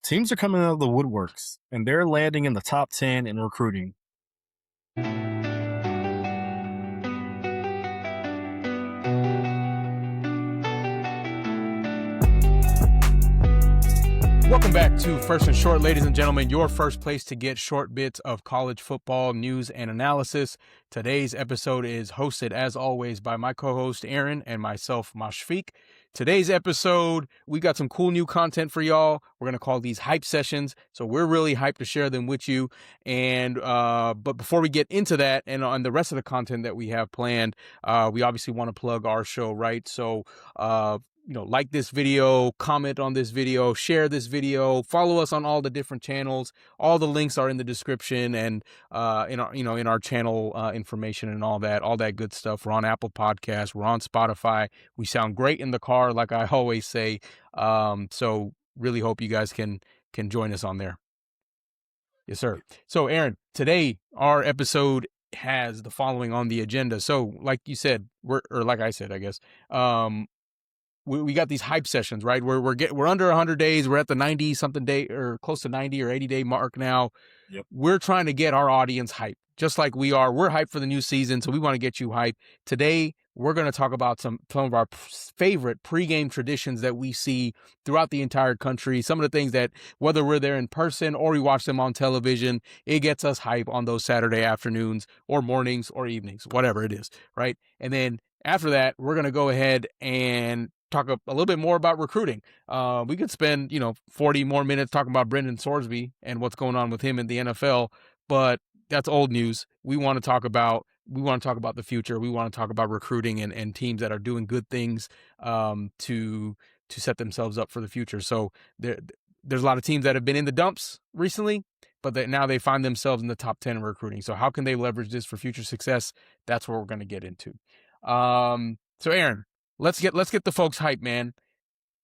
Teams are coming out of the woodworks, and they're landing in the top 10 in recruiting. Welcome back to First and Short, ladies and gentlemen, your first place to get short bits of college football news and analysis. Today's episode is hosted, as always, by my co-host Aaron and myself, Mashfik. Today's episode, we got some cool new content for y'all. We're going to call these hype sessions, so we're really hyped to share them with you. And but before we get into that and on the rest of the content that we have planned, we obviously want to plug our show, right? So like this video, comment on this video, share this video, follow us on all the different channels. All the links are in the description and in our channel information and all that good stuff. We're on Apple Podcasts, we're on Spotify. We sound great in the car, like I always say. So really hope you guys can join us on there. Yes, sir. So Aaron, today our episode has the following on the agenda. So like you said, like I said, I guess, we got these hype sessions, right? We're under 100 days. We're at the 90 something day or close to 90 or 80 day mark now. Yep. We're trying to get our audience hyped, just like we are. We're hyped for the new season, so we want to get you hyped. Today, we're going to talk about some of our favorite pregame traditions that we see throughout the entire country. Some of the things that, whether we're there in person or we watch them on television, it gets us hype on those Saturday afternoons or mornings or evenings, whatever it is, right? And then after that, we're going to go ahead and talk a little bit more about recruiting. We could spend, 40 more minutes talking about Brendan Sorsby and what's going on with him in the NFL, but that's old news. We want to talk about the future. We want to talk about recruiting and teams that are doing good things to set themselves up for the future. So there's a lot of teams that have been in the dumps recently, but now they find themselves in the top 10 in recruiting. So how can they leverage this for future success? That's what we're going to get into. So Aaron, let's get the folks hyped, man.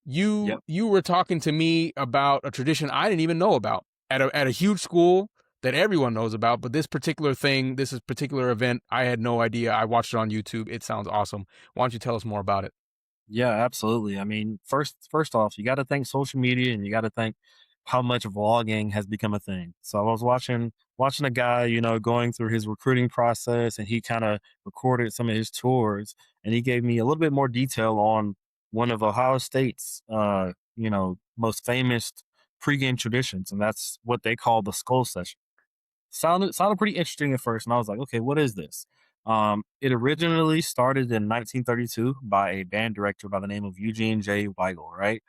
You were talking to me about a tradition I didn't even know about at a huge school that everyone knows about, but this particular event, I had no idea. I watched it on YouTube. It sounds awesome. Why don't you tell us more about it? Yeah, absolutely. I mean, first off, you got to thank social media, and you got to thank how much vlogging has become a thing. So I was watching a guy, going through his recruiting process, and he kind of recorded some of his tours, and he gave me a little bit more detail on one of Ohio State's, most famous pregame traditions, and that's what they call the skull session. Sounded pretty interesting at first, and I was like, okay, what is this? It originally started in 1932 by a band director by the name of Eugene J. Weigel, right?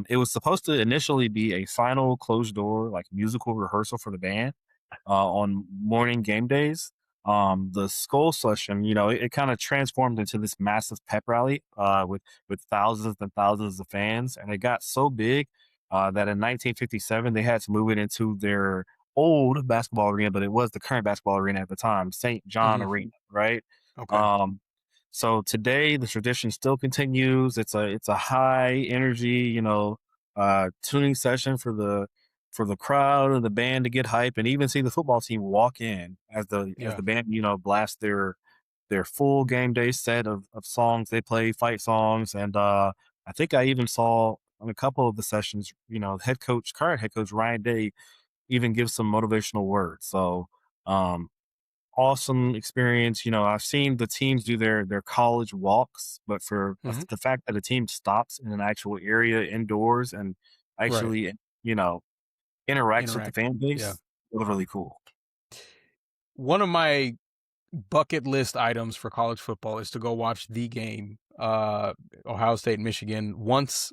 It was supposed to initially be a final closed door, like musical rehearsal for the band on morning game days. The skull session, it kind of transformed into this massive pep rally with thousands and thousands of fans, and it got so big that in 1957 they had to move it into their old basketball arena, but it was the current basketball arena at the time, St. John Arena, right? Okay. So today the tradition still continues. It's a high energy, tuning session for the crowd and the band to get hype, and even see the football team walk in as the band, blast their full game day set of songs they play, fight songs, and I think I even saw on a couple of the sessions, current head coach Ryan Day even give some motivational words. So awesome experience. I've seen the teams do their college walks, but for the fact that a team stops in an actual area indoors and actually, interacts with the fan base, it was really cool. One of my bucket list items for college football is to go watch the game, Ohio State, Michigan, once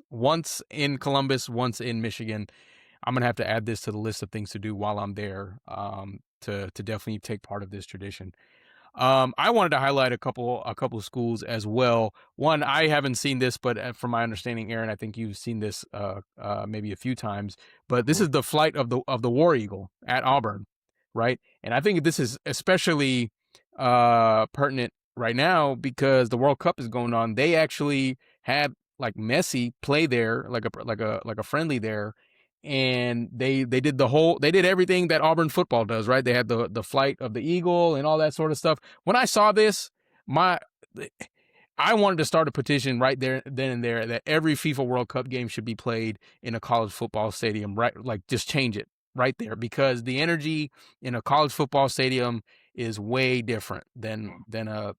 in Columbus, once in Michigan. I'm going to have to add this to the list of things to do while I'm there, to definitely take part of this tradition. I wanted to highlight a couple of schools as well. One, I haven't seen this, but from my understanding, Aaron, I think you've seen this maybe a few times. But this is the flight of the War Eagle at Auburn, right? And I think this is especially pertinent right now because the World Cup is going on. They actually had like Messi play there, like a friendly there. And they did everything that Auburn football does, right? They had the flight of the eagle and all that sort of stuff. When I saw this, I wanted to start a petition right there, then and there, that every FIFA World Cup game should be played in a college football stadium. Right, like just change it right there, because the energy in a college football stadium is way different than a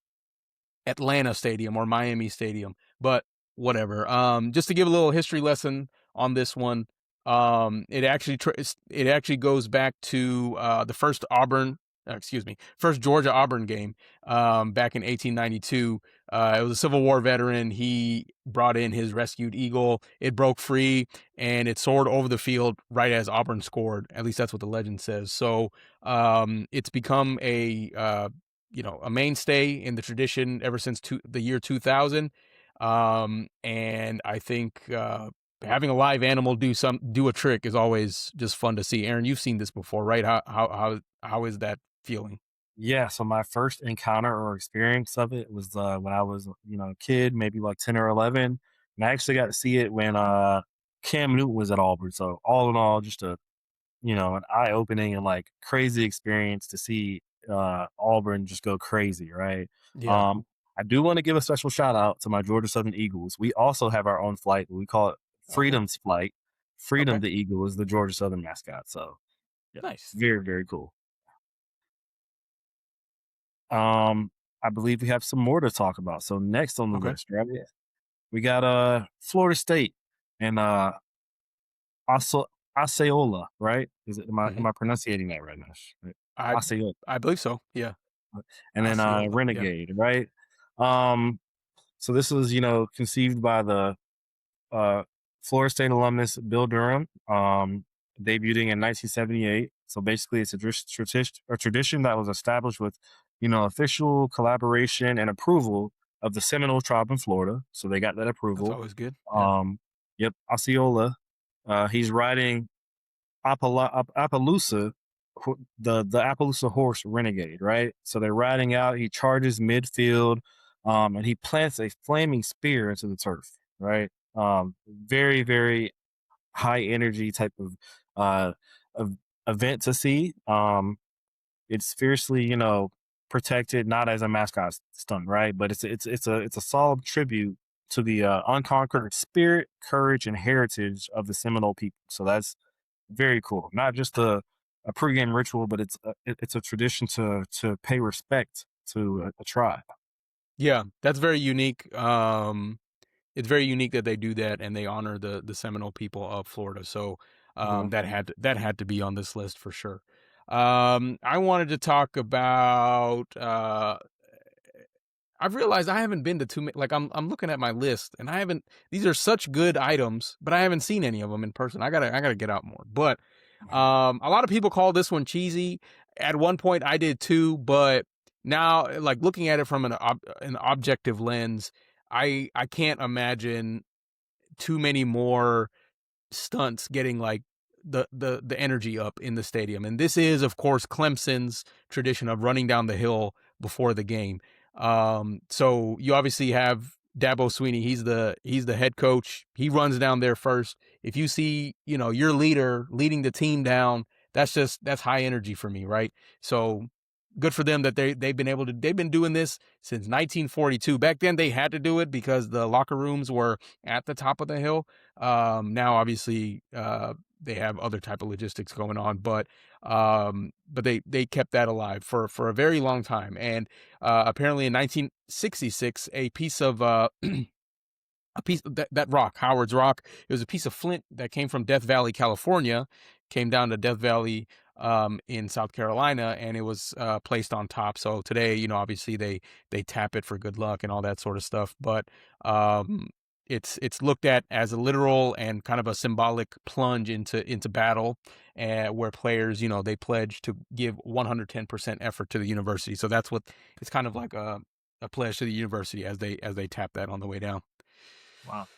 Atlanta Stadium or Miami Stadium, but whatever. Just to give a little history lesson on this one, it actually goes back to the first Georgia Auburn game back in 1892. It was a Civil War veteran. He brought in his rescued eagle. It broke free and it soared over the field right as Auburn scored. At least that's what the legend says. So it's become a mainstay in the tradition ever since the year 2000. And I think having a live animal do a trick is always just fun to see. Aaron, you've seen this before, right? How is that feeling? Yeah, so my first encounter or experience of it was when I was, a kid, maybe like 10 or 11. And I actually got to see it when Cam Newton was at Auburn. So all in all, just an eye opening and like crazy experience to see Auburn just go crazy, right? Yeah. Um, I do want to give a special shout out to my Georgia Southern Eagles. We also have our own flight. We call it Oh, Freedom's Flight. Freedom, okay. the Eagle, is the Georgia Southern mascot. So yeah, Nice. very, very cool. Um, I believe we have some more to talk about. So next on the Okay. list, right? We got Florida State and Oso- Osceola, right? Am hmm I pronouncing that right, Nash? Right. I Osceola. I believe so. Yeah. And then Osceola. Yeah. Renegade, right? Um, so this was, conceived by the uh, Florida State alumnus Bill Durham, debuting in 1978. So basically, it's a tradition that was established with, official collaboration and approval of the Seminole tribe in Florida. So they got that That's approval. always good. Yeah. Um, yep, Osceola. He's riding Appaloosa, the Appaloosa horse Renegade, right? So they're riding out. He charges midfield, and he plants a flaming spear into the turf, right? Very, very high energy type uh, of event to see. It's fiercely, protected, not as a mascot stunt, right? But it's a solid tribute to the unconquered spirit, courage, and heritage of the Seminole people. So that's very cool. Not just a pregame ritual, but it's a tradition to pay respect to a tribe. Yeah. That's very unique. It's very unique that they do that and they honor the Seminole people of Florida. So Mhm. that had to be on this list for sure. I wanted to talk about. I've realized I haven't been to too many. Like I'm looking at my list and I haven't. These are such good items, but I haven't seen any of them in person. I gotta get out more. But a lot of people call this one cheesy. At one point, I did too, but now, like looking at it from an objective lens, I can't imagine too many more stunts getting like the energy up in the stadium. And this is, of course, Clemson's tradition of running down the hill before the game. So you obviously have Dabo Sweeney. He's the head coach. He runs down there first. If you see, your leader leading the team down, that's high energy for me, right? So good for them that they've been doing this since 1942. Back then they had to do it because the locker rooms were at the top of the hill. Now obviously they have other type of logistics going on, but they kept that alive for a very long time. And apparently in 1966, a piece of that rock, Howard's Rock. It was a piece of flint that came from Death Valley, California, came down to Death Valley in South Carolina, and it was placed on top. So today, obviously they tap it for good luck and all that sort of stuff. But it's looked at as a literal and kind of a symbolic plunge into battle, where players, they pledge to give 110% effort to the university. So that's what it's kind of like a pledge to the university as they tap that on the way down. Wow.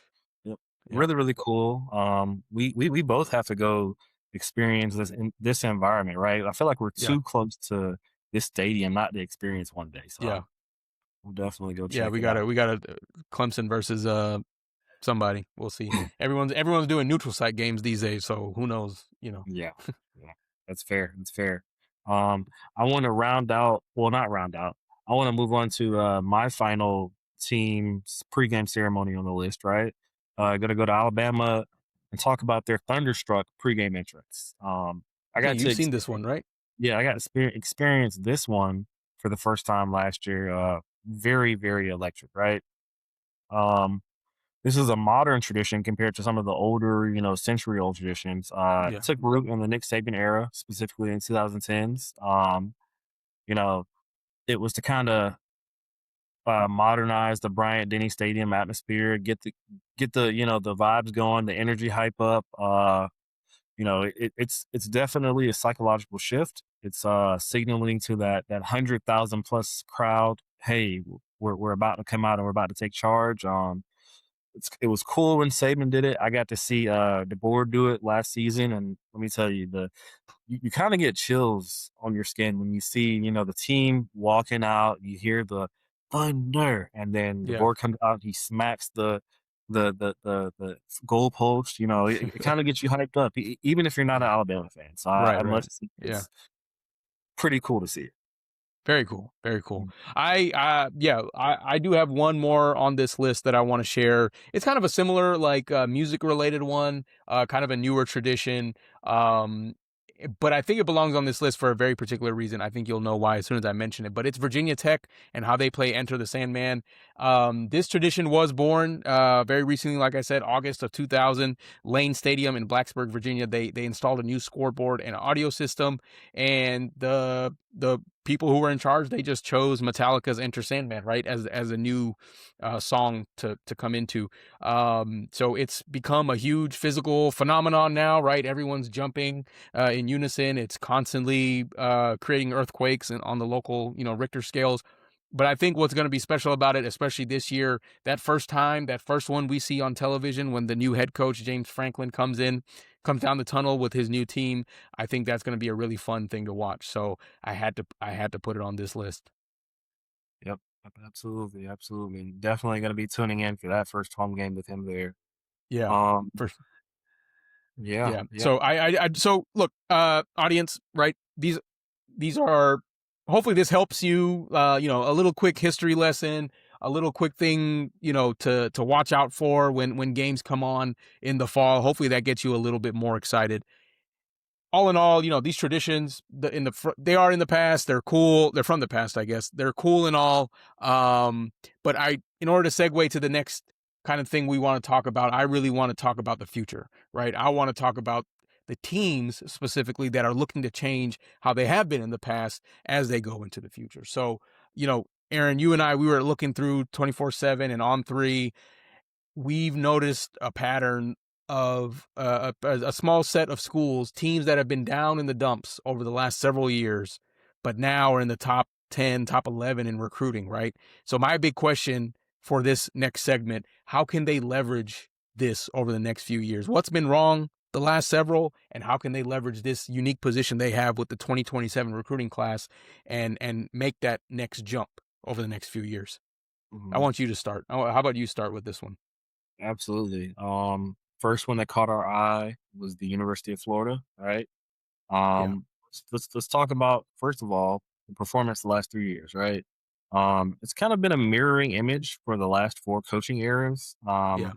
Yep. Yeah. Really, really cool. We both have to go experience this in this environment, right? I feel like we're Yeah. too close to this stadium not to experience one day. So Yeah. we'll definitely go Yeah, check it out. we got to Clemson versus somebody. We'll see. Everyone's doing neutral site games these days, so who knows. Yeah. Yeah. That's fair. That's fair. Um, I want to round out, well, not round out. I want to move on to my final team's pregame ceremony on the list, right? Going to go to Alabama and talk about their thunderstruck pregame entrance. I Yeah, got you've to seen this one, right? yeah, I got to experience this one for the first time last year. Very, very electric, right? Um, this is a modern tradition compared to some of the older, century-old traditions. It Yeah. took root in the Nick Saban era, specifically in 2010s. You know, it was to kind of modernize the Bryant Denny Stadium atmosphere, get the the vibes going, the energy hype up. It's definitely a psychological shift. It's signaling to that 100,000 plus crowd, hey, we're about to come out and we're about to take charge. It was cool when Saban did it. I got to see the board do it last season, and let me tell you, you kind of get chills on your skin when you see the team walking out. You hear the thunder, and then the Yeah. board comes out. He smacks the goal post. It kind of gets you hyped up, even if you're not an Yeah. Alabama fan. So I Right, right. must say Yeah. it's pretty cool to see it. Very cool. Very cool. Mm. I do have one more on this list that I want to share. It's kind of a similar like music related one, kind of a newer tradition. Um but I think it belongs on this list for a very particular reason. I think you'll know why as soon as I mention it. But it's Virginia Tech and how they play Enter the Sandman. This tradition was born very recently, like I said, August of 2000. Lane Stadium in Blacksburg, Virginia. They installed a new scoreboard and audio system, and the people who were in charge, they just chose Metallica's Enter Sandman, right, as a new song to come into. So it's become a huge physical phenomenon now, right? Everyone's jumping in unison. It's constantly creating earthquakes on the local, Richter scales. But I think what's going to be special about it, especially this year, that first one we see on television when the new head coach, James Franklin, comes down the tunnel with his new team. I think that's going to be a really fun thing to watch. So I had to put it on this list. Yep, absolutely, absolutely. Definitely going to be tuning in for that first home game with him there. Yeah. Um, For yeah, Yeah. yeah. So so look, audience, right? These are, hopefully this helps you, a little quick history lesson, a little quick thing, to watch out for when games come on in the fall. Hopefully that gets you a little bit more excited. All in all, these traditions, they are in the past. They're cool. They're from the past, I guess. They're cool and all. But in order to segue to the next kind of thing we want to talk about, I really want to talk about the future, right? I want to talk about the teams specifically that are looking to change how they have been in the past as they go into the future. So, Aaron, you and I, we were looking through 24/7 and on three. We've noticed a pattern of a small set of schools, teams that have been down in the dumps over the last several years, but now are in the top 10, top 11 in recruiting, right? So my big question for this next segment, how can they leverage this over the next few years? What's been wrong the last several, and how can they leverage this unique position they have with the 2027 recruiting class and make that next jump over the next few years? I Mhm. want you to start. How about you start with this one? Absolutely. First one that caught our eye was the University of Florida, right? Yeah. Let's talk about first of all the performance the last 3 years, right? It's kind of been a mirroring image for the last four coaching eras. Yeah.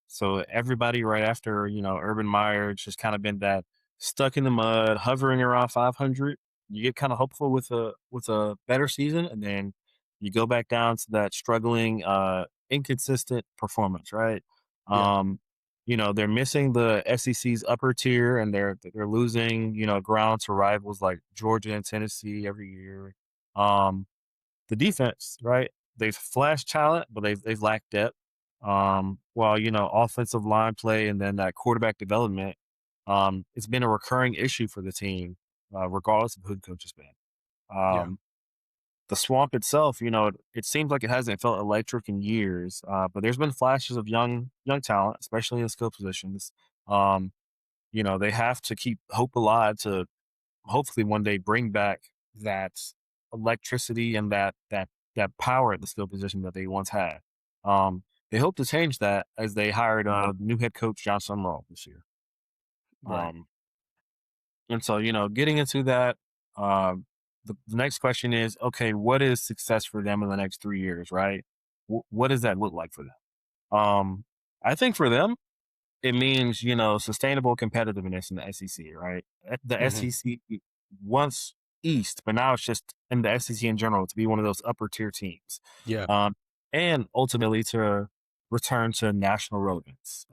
So everybody right after, Urban Meyer, it's just kind of been that stuck in the mud, hovering around 500. You get kind of hopeful with a better season, and then you go back down to that struggling, inconsistent performance, right? Yeah. Um, they're missing the SEC's upper tier, and they're losing, ground to rivals like Georgia and Tennessee every year. Um, the defense, right? They've flashed talent, but they've lacked depth. While offensive line play and then that quarterback development, it's been a recurring issue for the team, regardless of who the coach has been. Yeah. Um, the swamp itself, it seems like it hasn't felt electric in years, but there's been flashes of young talent, especially in skill positions. Um, they have to keep hope alive to hopefully one day bring back that electricity and that power at the skill position that they once had. They hope to change that as they hired new head coach John Summerall this year. Right. Um, and so getting into that, the next question is, okay, what is success for them in the next 3 years, right? what does that look like for them? I think for them, it means, sustainable competitiveness in the SEC, right? The Hmm. SEC once East, but now it's just in the SEC in general to be one of those upper tier teams, Yeah. um, and ultimately to return to national relevance.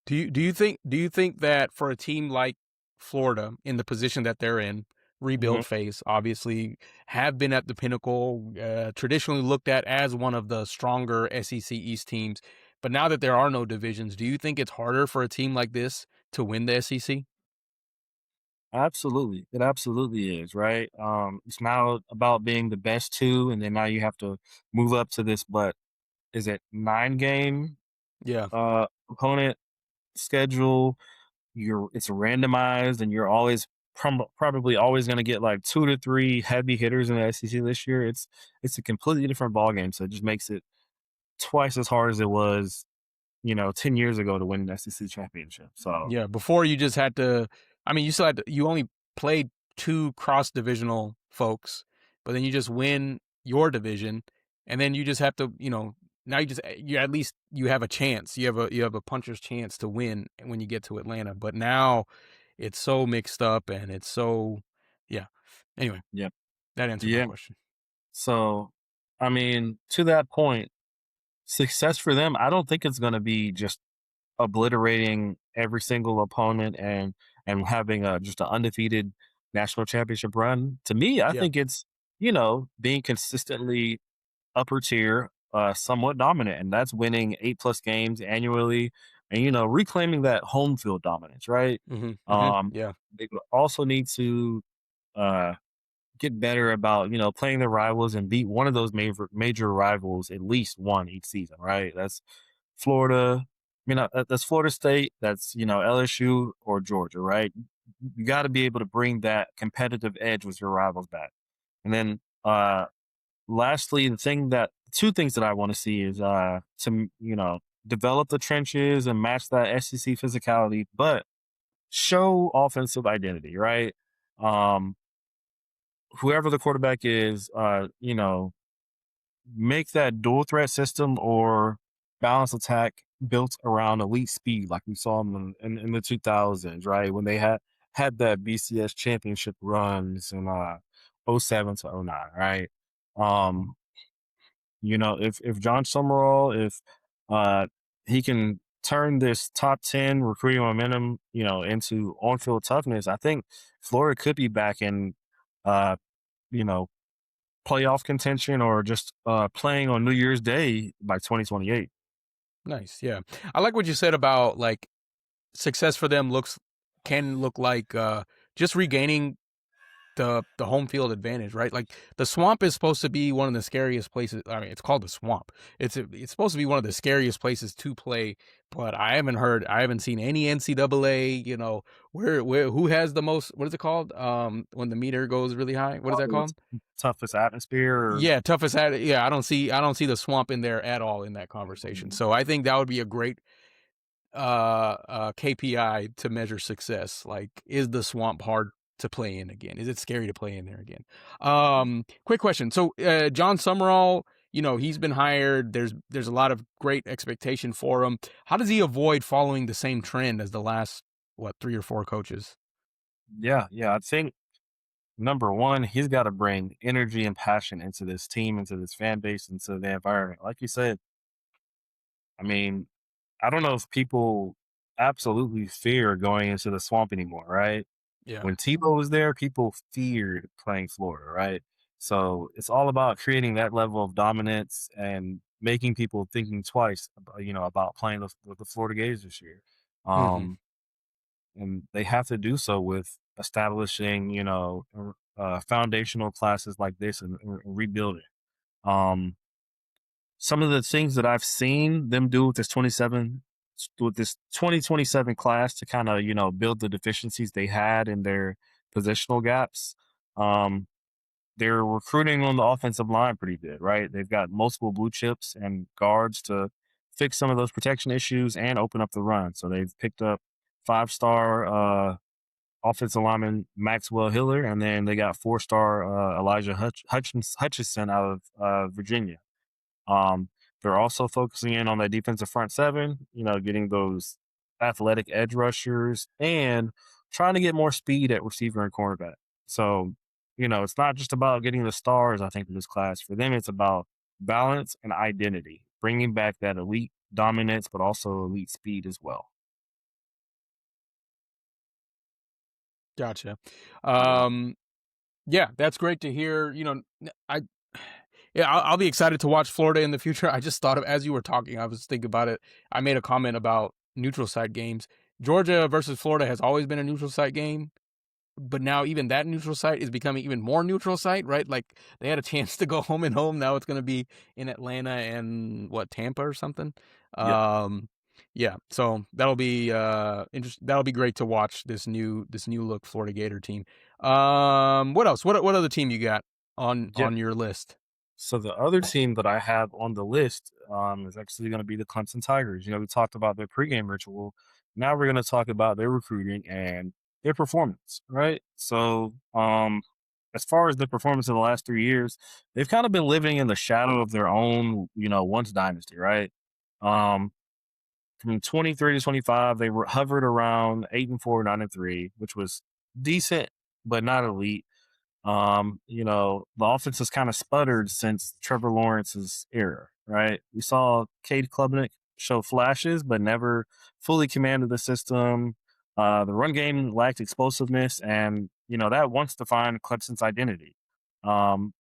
Do you think that for a team like Florida in the position that they're in, Mhm. rebuild phase, obviously have been at the pinnacle, traditionally looked at as one of the stronger SEC East teams, but now that there are no divisions, do you think it's harder for a team like this to win the SEC? Absolutely, it absolutely is, right? It's now about being the best two, and then now you have to move up to this. But is it 9 game Yeah. opponent schedule? It's randomized, and you're always probably always going to get like 2 to 3 heavy hitters in the SEC this year. It's a completely different ball game, so it just makes it twice as hard as it was, 10 years ago to win the SEC championship. So Yeah, before you just had to. I mean, you still had to, you only played two cross divisional folks, but then you just win your division, and then you just have to, now you at least you have a chance. You have a puncher's chance to win when you get to Atlanta. But now it's so mixed up and it's so, yeah. Anyway, yeah, that answered my yeah. question. So I mean, to that point, success for them, I don't think it's going to be just obliterating every single opponent and having a just an undefeated national championship run. To me, I Yeah. think it's being consistently upper tier, somewhat dominant, and that's winning 8+ games annually, and reclaiming that home field dominance. Right. Hmm. Hmm. Um, Yeah. they also need to uh, get better about playing their rivals and beat one of those major rivals at least one each season. Right. That's Florida. That's Florida State. That's LSU or Georgia. Right. You got to be able to bring that competitive edge with your rivals back, and then lastly, two things that I want to see is to develop the trenches and match that SEC physicality, but show offensive identity. Right. Um, Whoever the quarterback is, make that dual threat system or balance attack built around elite speed, like we saw in the 2000s, right? When they had that BCS championship runs in '07 to '09, right? Um, if John Summerall, if uh, he can turn this top 10 recruiting momentum, into on field toughness, I think Florida could be back in, uh, you know, playoff contention or just playing on New Year's Day by 2028. Nice. Yeah. I like what you said about like success for them can look like just regaining the home field advantage, right? Like the swamp is supposed to be one of the scariest places. I mean, it's called the swamp. It's supposed to be one of the scariest places to play, but I haven't seen any NCAA, where who has the most, what is it called? When the meter goes really high, what is that Probably called? the toughest atmosphere. Or, Yeah, toughest at, yeah, I don't see the swamp in there at all in that conversation. So I think that would be a great KPI to measure success. Like, is the swamp hard to play in again? Is it scary to play in there again? Quick question. So John Summerall, he's been hired. There's a lot of great expectation for him. How does he avoid following the same trend as the last, what, 3 or 4 coaches? yeah. I think number one, he's got to bring energy and passion into this team, into this fan base, into the environment. Like you said, I mean, I don't know if people absolutely fear going into the swamp anymore, right? Yeah. When Tebow was there, people feared playing Florida, right? So it's all about creating that level of dominance and making people thinking twice, about playing with the Florida Gators this year. Hmm. Um, and they have to do so with establishing, foundational classes like this and rebuilding. Um, some of the things that I've seen them do with this 2027 class to kind of build the deficiencies they had in their positional gaps. Um, they're recruiting on the offensive line pretty good, right? They've got multiple blue chips and guards to fix some of those protection issues and open up the run. So they've picked up 5-star offensive lineman Maxwell Hiller, and then they got 4-star Elijah Hutchinson out of Virginia. Um, they're also focusing in on that defensive front seven, getting those athletic edge rushers and trying to get more speed at receiver and cornerback. So, it's not just about getting the stars, I think, in this class. For them, it's about balance and identity, bringing back that elite dominance, but also elite speed as well. Gotcha. Yeah. Um, yeah, that's great to hear. I Yeah, I'll be excited to watch Florida in the future. I just thought of as you were talking, I was thinking about it. I made a comment about neutral site games. Georgia versus Florida has always been a neutral site game, but now even that neutral site is becoming even more neutral site, right? Like they had a chance to go home and home. Now it's going to be in Atlanta and what, Tampa or something. Yep. Um, yeah, so that'll be interesting. That'll be great to watch this new look Florida Gator team. What else? What other team you got on Yeah. your list? So the other team that I have on the list is actually going to be the Clemson Tigers. We talked about their pregame ritual. Now we're going to talk about their recruiting and their performance, right? So, as far as their performance in the last 3 years, they've kind of been living in the shadow of their own, once dynasty, right? Um, from 23 to 25, they were hovered around 8-4, 9-3, which was decent but not elite. The offense has kind of sputtered since Trevor Lawrence's era, right? We saw Cade Klubnik show flashes, but never fully commanded the system. The run game lacked explosiveness, and that once defined Clemson's identity. Um,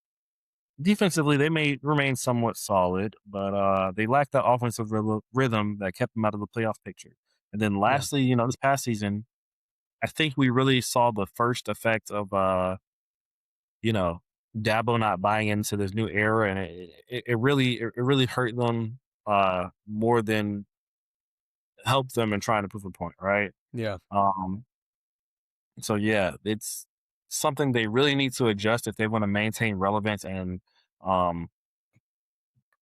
Defensively, they may remain somewhat solid, but they lacked that offensive rhythm that kept them out of the playoff picture. And then, Yeah, lastly, this past season, I think we really saw the first effect of you know, Dabo not buying into this new era, and it really hurt them more than helped them in trying to prove a point, right? yeah, Um, so yeah, it's something they really need to adjust if they want to maintain relevance and um,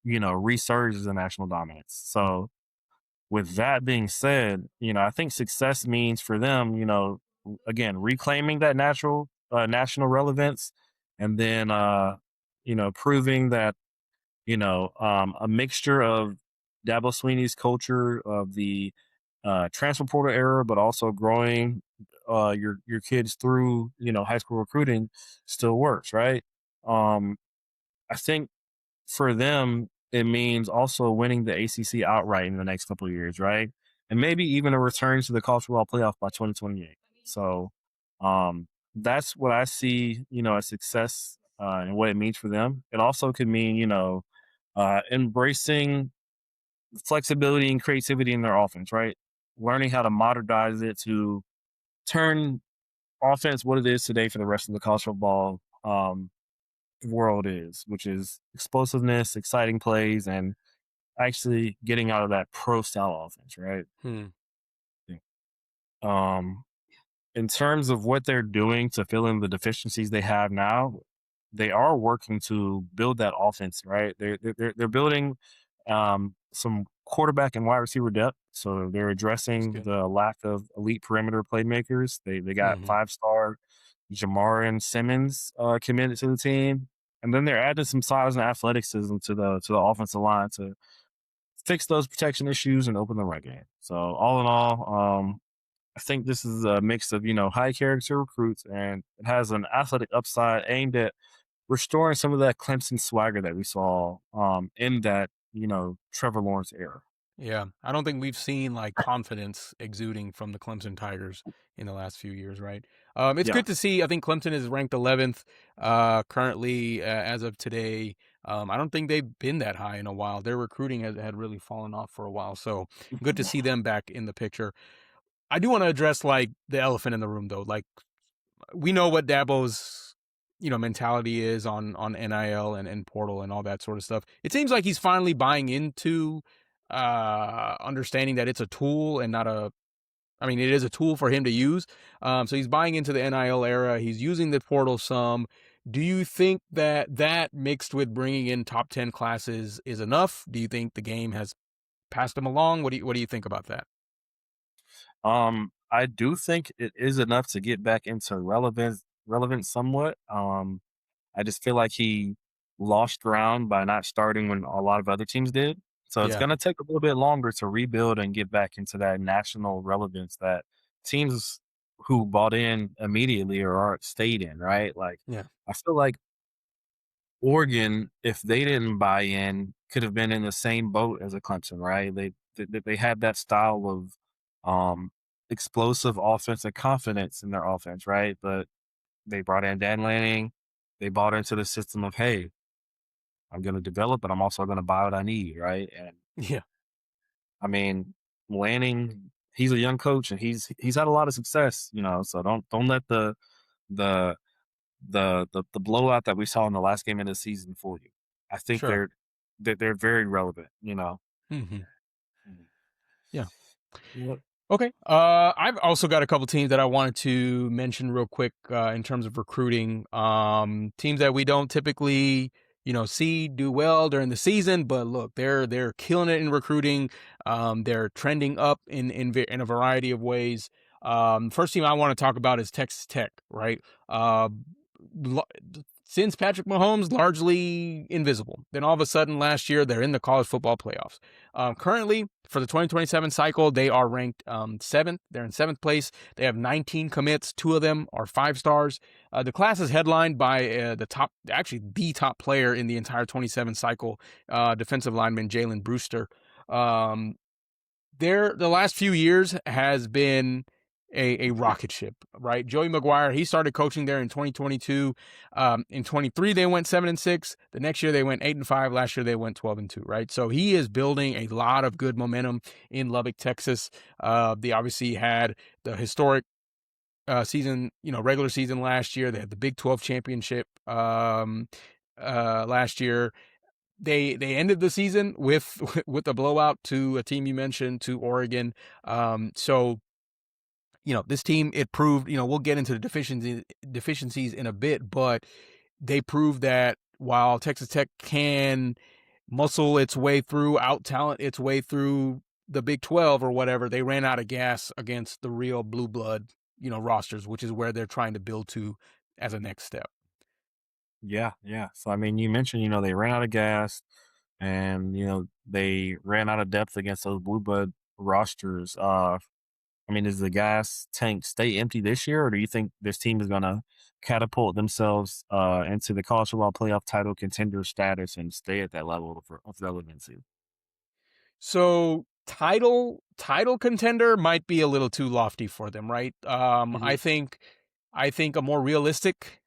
resurge as a national dominance. So with that being said, I think success means for them, again, reclaiming that natural national relevance, and then proving that a mixture of Dabo Sweeney's culture of the transfer portal era, but also growing your kids through high school recruiting still works, right? I think for them it means also winning the ACC outright in the next couple of years, right? And maybe even a return to the college football playoff by 2028. So that's what I see, as success and what it means for them. It also could mean, embracing flexibility and creativity in their offense, right? Learning how to modernize it to turn offense what it is today for the rest of the college football world is, which is explosiveness, exciting plays, and actually getting out of that pro style offense, right? hmm, Yeah. Um, in terms of what they're doing to fill in the deficiencies they have now, they are working to build that offense, right? They're building some quarterback and wide receiver depth, so they're that's addressing good. the lack of elite perimeter playmakers. They got Hmm. 5-star Jamarian Simmons committed to the team, and then they're adding some size and athleticism to the offensive line to fix those protection issues and open the run game. So all in all, I think this is a mix of high character recruits, and it has an athletic upside aimed at restoring some of that Clemson swagger that we saw in that Trevor Lawrence era. Yeah, I don't think we've seen like confidence exuding from the Clemson Tigers in the last few years, right? It's Yeah. good to see. I think Clemson is ranked 11th currently as of today. I don't think they've been that high in a while. Their recruiting had really fallen off for a while, so good to see them back in the picture. I do want to address like the elephant in the room, though. Like we know what Dabo's mentality is on NIL and portal and all that sort of stuff. It seems like he's finally buying into understanding that it's a tool and not a I mean, it is a tool for him to use. So he's buying into the NIL era. He's using the portal some. Do you think that mixed with bringing in top 10 classes is enough? Do you think the game has passed him along? What do you think about that? I do think it is enough to get back into relevance somewhat. I just feel like he lost ground by not starting when a lot of other teams did. So it's Yeah, going to take a little bit longer to rebuild and get back into that national relevance that teams who bought in immediately or are stayed in, right? Like, yeah, I feel like Oregon, if they didn't buy in, could have been in the same boat as a Clemson, right? They had that style of explosive offense and confidence in their offense, right? But they brought in Dan Lanning. They bought into the system of, hey, I'm going to develop, but I'm also going to buy what I need, right? And yeah. I mean, Lanning, he's a young coach and he's had a lot of success, you know. So don't let the the blowout that we saw in the last game of the season fool you. I think Sure. they're very relevant, you know. Hmm. Yeah. Yep. Okay. I've also got a couple teams that I wanted to mention real quick in terms of recruiting. Teams that we don't typically, see do well during the season, but look, they're killing it in recruiting. They're trending up in a variety of ways. First team I want to talk about is Texas Tech, right? Uh, lo- since Patrick Mahomes largely invisible, then all of a sudden last year they're in the college football playoffs. Currently, for the 2027 cycle, they are ranked seventh. They're in seventh place. They have 19 commits. Two of them are 5 stars. The class is headlined by the top player in the entire 27 cycle, defensive lineman Jalen Brewster. Um, the last few years has been a rocket ship, right? Joey McGuire, he started coaching there in 2022. In 23, they went 7-6. The next year they went 8-5. Last year they went 12-2, right? So he is building a lot of good momentum in Lubbock, Texas. They obviously had the historic season, regular season last year. They had the Big 12 championship last year. They ended the season with with a blowout to a team you mentioned, to Oregon. So this team, it proved, we'll get into the deficiencies in a bit, but they proved that while Texas Tech can muscle its way through, out talent its way through the Big 12 or whatever, they ran out of gas against the real blue blood, rosters, which is where they're trying to build to as a next step. Yeah, yeah. So I mean, you mentioned, they ran out of gas and, they ran out of depth against those blue blood rosters. I mean, does the gas tank stay empty this year, or do you think this team is going to catapult themselves into the college football playoff title contender status and stay at that level of relevancy? So title contender might be a little too lofty for them, right? Hmm. I think a more realistic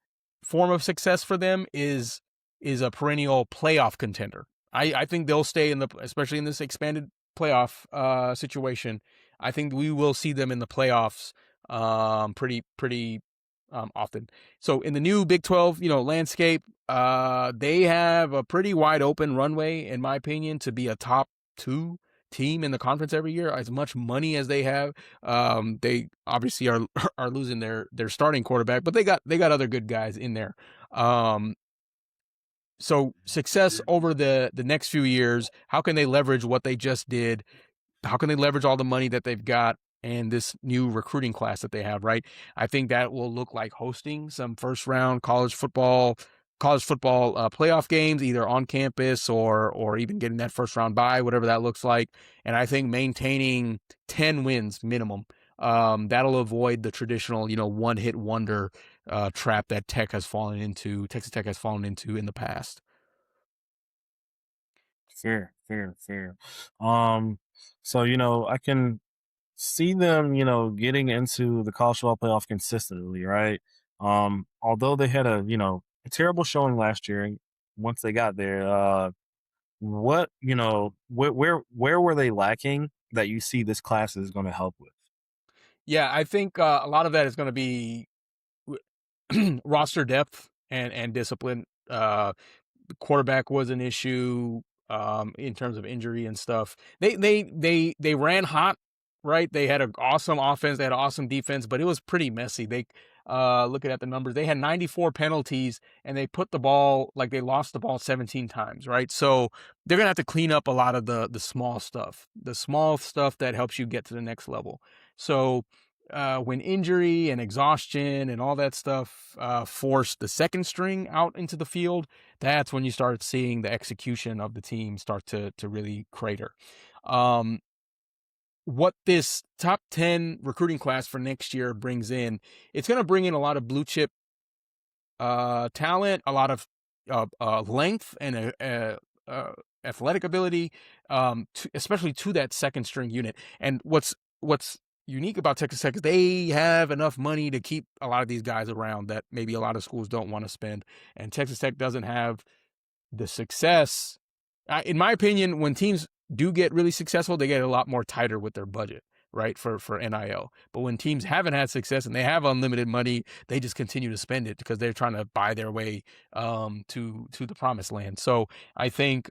form of success for them is a perennial playoff contender. I think they'll stay especially in this expanded playoff situation. I think we will see them in the playoffs pretty often. So in the new Big 12, landscape, they have a pretty wide open runway, in my opinion, to be a top two team in the conference every year. As much money as they have, they obviously are are losing their starting quarterback, but they got other good guys in there. Um, so success over the next few years, how can they leverage what they just did? How can they leverage all the money that they've got and this new recruiting class that they have, right? I think that will look like hosting some first round college football playoff games, either on campus or even getting that first round bye, whatever that looks like. And I think maintaining 10 wins minimum. That'll avoid the traditional, one hit wonder trap that Texas Tech has fallen into in the past. Fair, fair, fair. Um, so I can see them, getting into the college football playoff consistently, right? Although they had a terrible showing last year, once they got there, what where were they lacking that you see this class is going to help with? Yeah, I think a lot of that is going to be roster depth and discipline. The quarterback was an issue in terms of injury and stuff. They ran hot, right? They had an awesome offense, they had an awesome defense, but it was pretty messy. They looking at the numbers, they had 94 penalties and they they lost the ball 17 times, right? So they're gonna have to clean up a lot of the small stuff that helps you get to the next level. So when injury and exhaustion and all that stuff forced the second string out into the field, that's when you start seeing the execution of the team start to really crater. What this top 10 recruiting class for next year brings in, it's going to bring in a lot of blue chip talent, a lot of length and athletic ability, especially to that second string unit. And what's unique about Texas Tech is they have enough money to keep a lot of these guys around that maybe a lot of schools don't want to spend. And Texas Tech doesn't have the success. In my opinion, when teams do get really successful, they get a lot more tighter with their budget, right? For NIL. But when teams haven't had success and they have unlimited money, they just continue to spend it because they're trying to buy their way to the promised land. So I think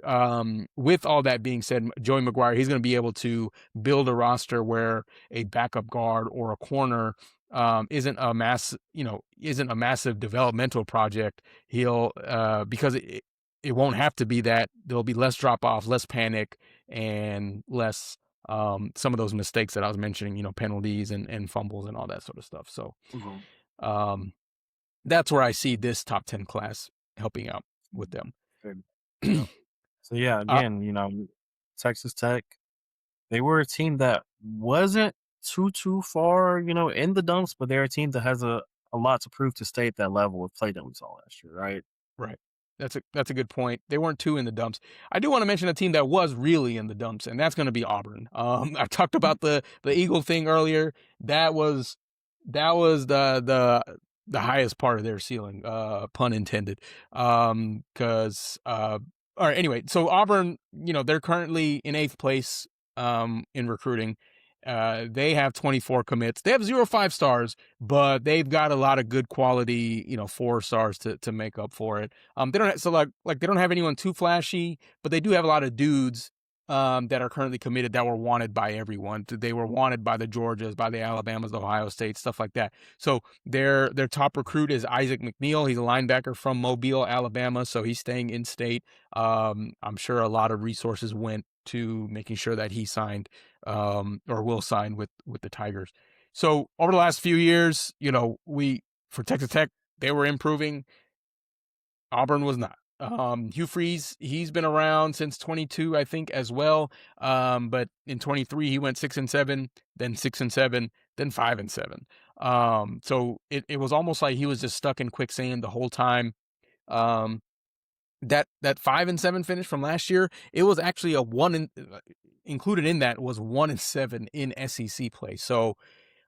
with all that being said, Joey McGuire, he's going to be able to build a roster where a backup guard or a corner isn't a massive developmental project. He'll because it won't have to be that. There'll be less drop off, less panic, and less some of those mistakes that I was mentioning, penalties and fumbles and all that sort of stuff. So that's where I see this top 10 class helping out with them. Yeah. So yeah, again, Texas Tech, they were a team that wasn't too far, in the dumps, but they're a team that has a lot to prove to stay at that level of play that we saw last year, right? Right. That's a good point. They weren't too in the dumps. I do want to mention a team that was really in the dumps, and that's going to be Auburn. I talked about the Eagle thing earlier. That was the highest part of their ceiling, pun intended. Because all right. Anyway, so Auburn, they're currently in 8th place in recruiting. They have 24 commits. They have 0 5-stars, but they've got a lot of good quality, 4 stars to make up for it. They don't have, they don't have anyone too flashy, but they do have a lot of dudes that are currently committed that were wanted by everyone. They were wanted by the Georgias, by the Alabamas, the Ohio State, stuff like that. So their top recruit is Isaac McNeil. He's a linebacker from Mobile, Alabama, so he's staying in state. I'm sure a lot of resources went to making sure that he signed or will sign with the Tigers. So over the last few years, for Texas Tech, they were improving. Auburn was not. Hugh Freeze, he's been around since 22, I think, as well. But in 23, he went 6-7, then 6-7, then 5-7. So it was almost like he was just stuck in quicksand the whole time. That 5-7 finish from last year, it was actually included in that was 1-7 in SEC play. So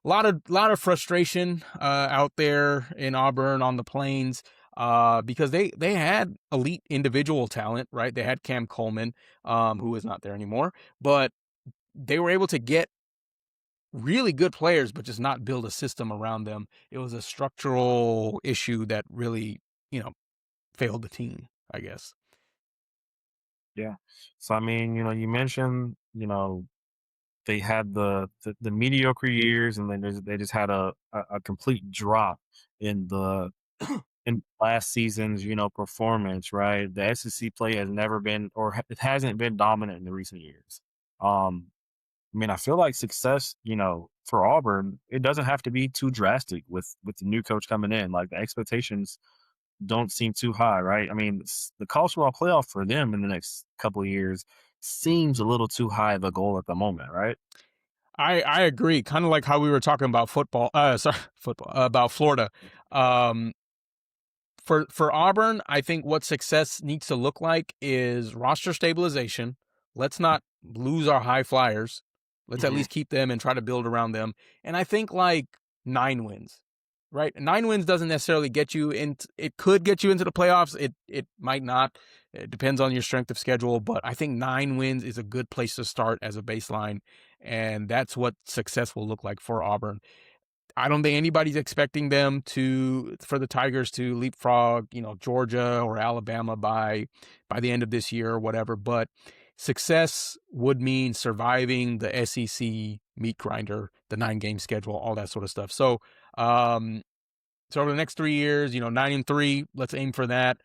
a lot of frustration out there in Auburn on the Plains because they had elite individual talent, right? They had Cam Coleman, who is not there anymore, but they were able to get really good players, but just not build a system around them. It was a structural issue that really, failed the team, I guess. Yeah. So I mean, you mentioned, they had the mediocre years, and then they just had a complete drop in the in last season's performance. Right, the SEC play has never been, or it hasn't been dominant in the recent years. I mean, I feel like success, for Auburn, it doesn't have to be too drastic with the new coach coming in. Like the expectations don't seem too high, right? I mean, the college football playoff for them in the next couple of years seems a little too high of a goal at the moment, right? I agree. Kind of like how we were talking about football. Football about Florida. For Auburn, I think what success needs to look like is roster stabilization. Let's not lose our high flyers. Let's at least keep them and try to build around them. And I think 9 wins, right? 9 wins doesn't necessarily get you in. It could get you into the playoffs. It might not. It depends on your strength of schedule. But I think 9 wins is a good place to start as a baseline. And that's what success will look like for Auburn. I don't think anybody's expecting them for the Tigers to leapfrog, Georgia or Alabama by the end of this year or whatever. But success would mean surviving the SEC meat grinder, the 9-game schedule, all that sort of stuff. So, so over the next 3 years, 9-3, let's aim for that.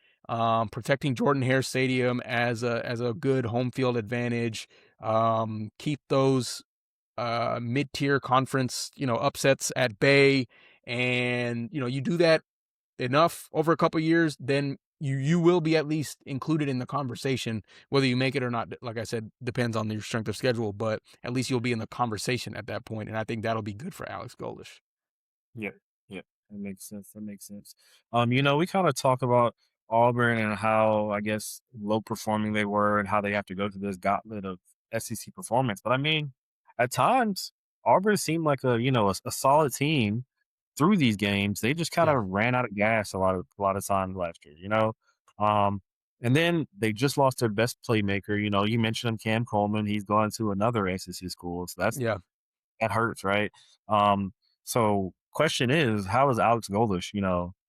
Protecting Jordan Hare Stadium as a good home field advantage. Keep those mid-tier conference, upsets at bay, and you do that enough over a couple years, then you will be at least included in the conversation. Whether you make it or not, like I said, depends on your strength of schedule, but at least you'll be in the conversation at that point, and I think that'll be good for Alex Golish. Yep. Yep. That makes sense. That makes sense. We kind of talk about Auburn and how I guess low performing they were and how they have to go through this gauntlet of SEC performance. But I mean, at times Auburn seemed like a solid team through these games. They just kind Yeah, of ran out of gas a lot of times last year. Um, and then they just lost their best playmaker. You mentioned him, Cam Coleman. He's going to another SEC school, so yeah. that hurts, right? So question is, how is Alex Golish,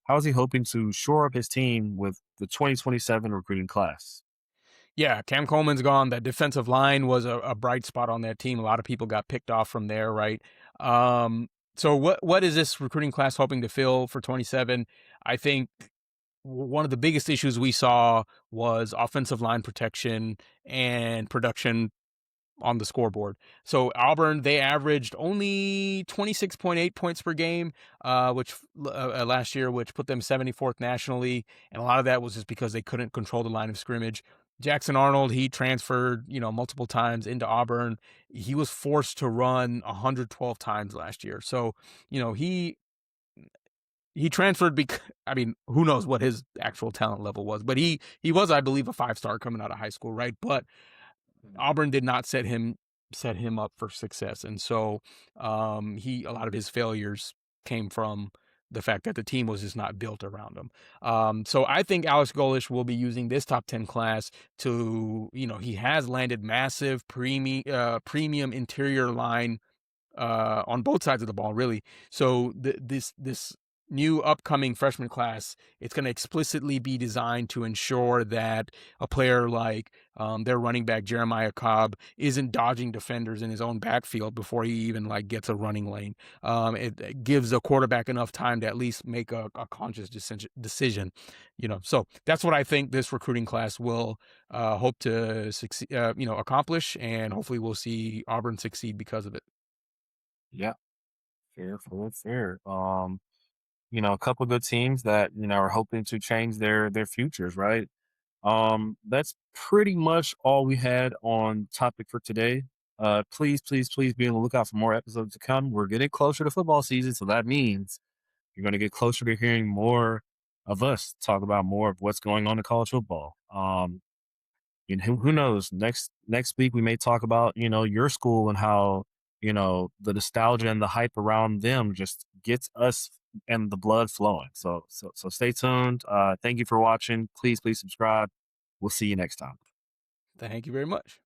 how is he hoping to shore up his team with the 2027 recruiting class? Yeah, Cam Coleman's gone. That defensive line was a bright spot on that team. A lot of people got picked off from there, right? So what is this recruiting class hoping to fill for 27? I think one of the biggest issues we saw was offensive line protection and production on the scoreboard. So Auburn, they averaged only 26.8 points per game, which last year, which put them 74th nationally, and a lot of that was just because they couldn't control the line of scrimmage. Jackson Arnold, he transferred, multiple times into Auburn. He was forced to run 112 times last year. So, he transferred because, I mean, who knows what his actual talent level was, but he was, I believe, a 5-star coming out of high school, right? But Auburn did not set him up for success, and so a lot of his failures came from the fact that the team was just not built around him. So I think Alex Golish will be using this top 10 class to, he has landed massive premium interior line on both sides of the ball, really. So this new upcoming freshman class, it's going to explicitly be designed to ensure that a player like their running back Jeremiah Cobb isn't dodging defenders in his own backfield before he even like gets a running lane. It gives a quarterback enough time to at least make a conscious decision. So that's what I think this recruiting class will hope to succeed, accomplish, and hopefully we'll see Auburn succeed because of it. Yeah, fair, fair, fair. A couple good teams that, are hoping to change their futures, right? That's pretty much all we had on topic for today. Please, please, please be on the lookout for more episodes to come. We're getting closer to football season, so that means you're going to get closer to hearing more of us talk about more of what's going on in college football. And who knows? Next week we may talk about your school and how the nostalgia and the hype around them just gets us and the blood flowing. So stay tuned. Thank you for watching. Please subscribe. We'll see you next time. Thank you very much.